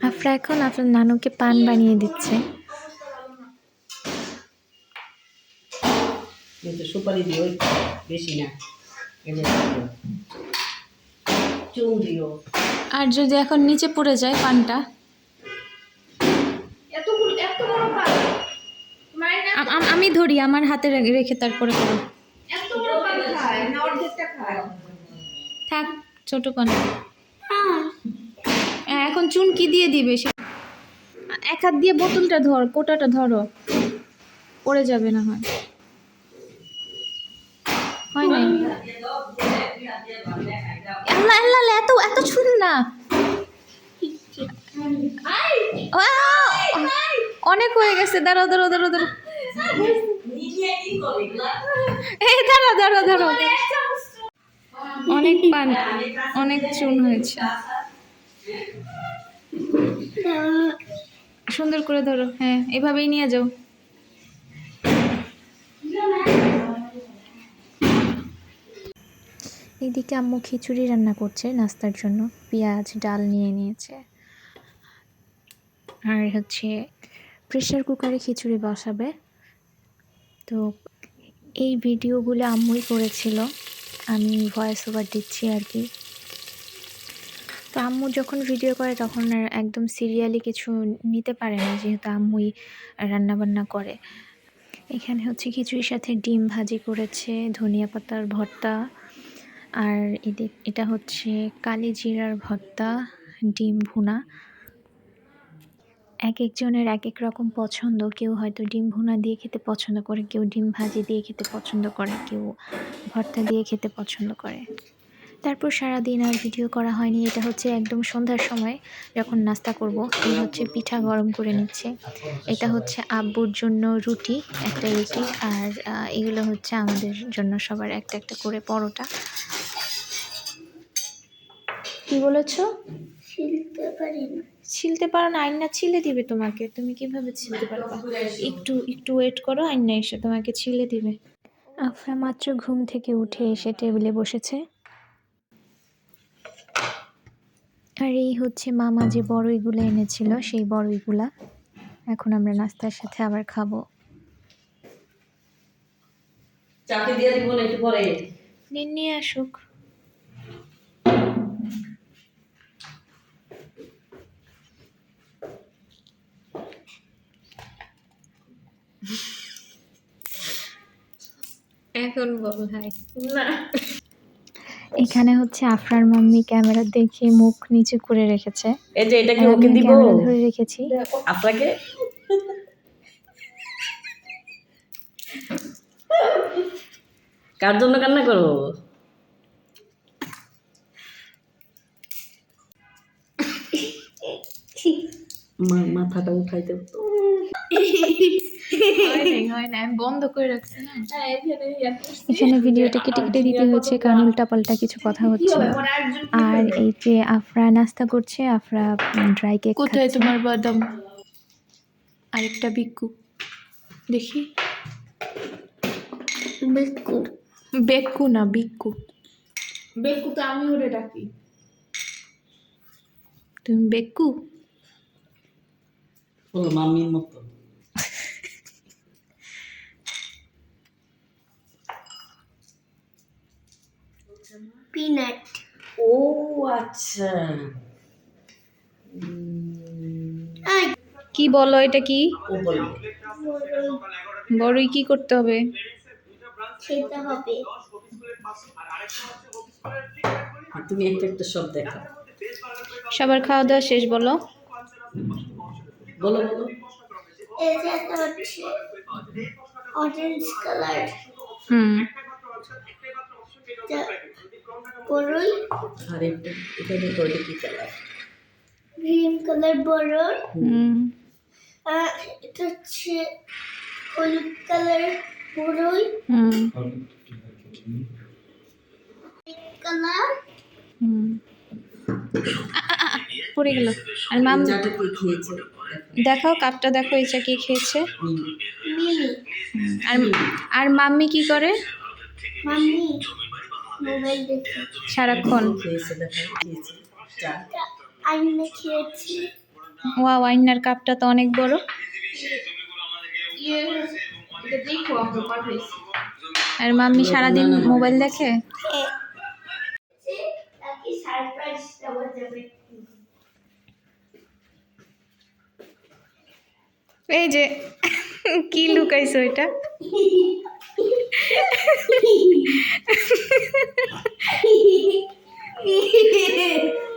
আফরা এখন আপনার নানুকে পান বানিয়ে দিচ্ছে। কিন্তু সুপারি দিও বেশি না, চুন দিও। আর যদি এখন নিচে পড়ে যায় পানটা, আমি ধরি, আমার হাতে রেখে তারপরে করো। থাক, ছোট পান। এখন চুন কি দিয়ে দিবে? এক হাত দিয়ে বোতলটা ধর, কোটাটা ধরো, পড়ে যাবে না হয়। হয় নাই। আল্লাহ আল্লাহ, এত এত চুন না, অনেক হয়ে গেছে। দাঁড়াও দাঁড়াও দাঁড়াও দাঁড়াও, এই দাঁড়াও দাঁড়াও দাঁড়াও, অনেক পান, অনেক চুন হয়েছে। সুন্দর করে ধরো, হ্যাঁ এভাবেই নিয়ে যাও। এইদিকে আম্মু খিচুড়ি রান্না করছে নাস্তার জন্য, পেঁয়াজ ডাল নিয়ে নিয়েছে। আর হচ্ছে প্রেসার কুকারে খিচুড়ি বসাবে। তো এই ভিডিওগুলো আম্মুই করেছিল, আমি ভয়েস ওভার দিচ্ছি আর কি। তো আম্মু যখন ভিডিও করে তখন আর একদম সিরিয়ালি কিছু নিতে পারে না, যেহেতু আম্মুই রান্নাবান্না করে। এখানে হচ্ছে খিচুড়ির সাথে ডিম ভাজি করেছে, ধনিয়া পাতার ভর্তা, আর এটা হচ্ছে কালি জিরার ভর্তা, ডিম ভুনা। এক একজনের এক এক রকম পছন্দ, কেউ হয়তো ডিম ভুনা দিয়ে খেতে পছন্দ করে, কেউ ডিম ভাজি দিয়ে খেতে পছন্দ করে, কেউ ভর্তা দিয়ে খেতে পছন্দ করে। তারপর সারাদিন আর ভিডিও করা হয়নি। এটা হচ্ছে একদম সন্ধ্যার সময় যখন নাস্তা করব। এই হচ্ছে পিঠা গরম করে নিচ্ছে। এটা হচ্ছে আব্বুর জন্য রুটি, একটা রুটি, আর এগুলো হচ্ছে আমাদের জন্য সবার একটা একটা করে পরোটা। কি বলেছো? ছিলতে পারো না? আইনা ছিলে দিবে তোমাকে, তুমি কিভাবে ছিলতে পারবা? একটু একটু ওয়েট করো, আইনা এসে তোমাকে ছিলে দিবে। আফরা মাত্র ঘুম থেকে উঠে এসে টেবিলে বসেছে। আর এই হচ্ছে মামা যে বড়ইগুলো এনেছিল, সেই বড়ইগুলা এখন আমরা নাস্তার সাথে আবার খাবো। চাকরি দিয়ে দিব না একটু পরে, নিয়ে আসুক। এখন বল ভাই। না, এখানে হচ্ছে আফরার মাম্মি ক্যামেরা দেখে মুখ নিচে করে রেখেছে। এই যে এটা কি ওকে দিব? ক্যামেরা ধরে রেখেছি আপনাকে। কার জন্য কান্না করবো? মাথাটা উঠাইতে বন্ধ করে রাখছি না। এখানে ভিডিওটা কেটে কেটে দিতে হয়েছে, কারণ উল্টাপাল্টা কিছু কথা হচ্ছে। আর এই যে আফরা নাস্তা করছে, আফরা ড্রাই কেক। কোথায় তোমার বাদাম? আরেকটা বিক্কু দেখি। বেক্কু, বেক্কু না বিক্কু। বেক্কু তো আমি ওরে ডাকি। তুমি বেক্কু? ও মাম্মির মতো। পিনাট। ও আচ্ছা, কি বলো, এটা কি? ও বলবে বড়ই কি করতে হবে? খেতে হবে। তুমি একটা একটা সব দেখো। সবার খাওয়া দাওয়া শেষ, বলো বলো বলো। এটা হচ্ছে অরেঞ্জ কালার। বড়ই। আর এটা দেখো, এটা কি কালার? গ্রিন কালার বড়ই। এটা হচ্ছে হলুদ কালার বড়ই। কালার। পড়ে গেল। আর মাম চাটা কি খেয়েছে? দেখাও কাপটা, দেখো এই চা কি খেয়েছে। মিনি। আর আর মাম্মি কি করে? মাম্মি মোবাইল দেখে সারাক্ষণ। খেয়েছে, দেখা খেয়েছে চা। আইনে খেয়েছি। ওয়াও, আইনার কাপটা তো অনেক বড়। এটা দেখো আমরা পাঠাইছি। আর মাম্মি সারাদিন মোবাইল দেখে। তাকে সারপ্রাইজ দেওয়া যাবে। এই যে কি লুকাইছো এটা? Hehehehe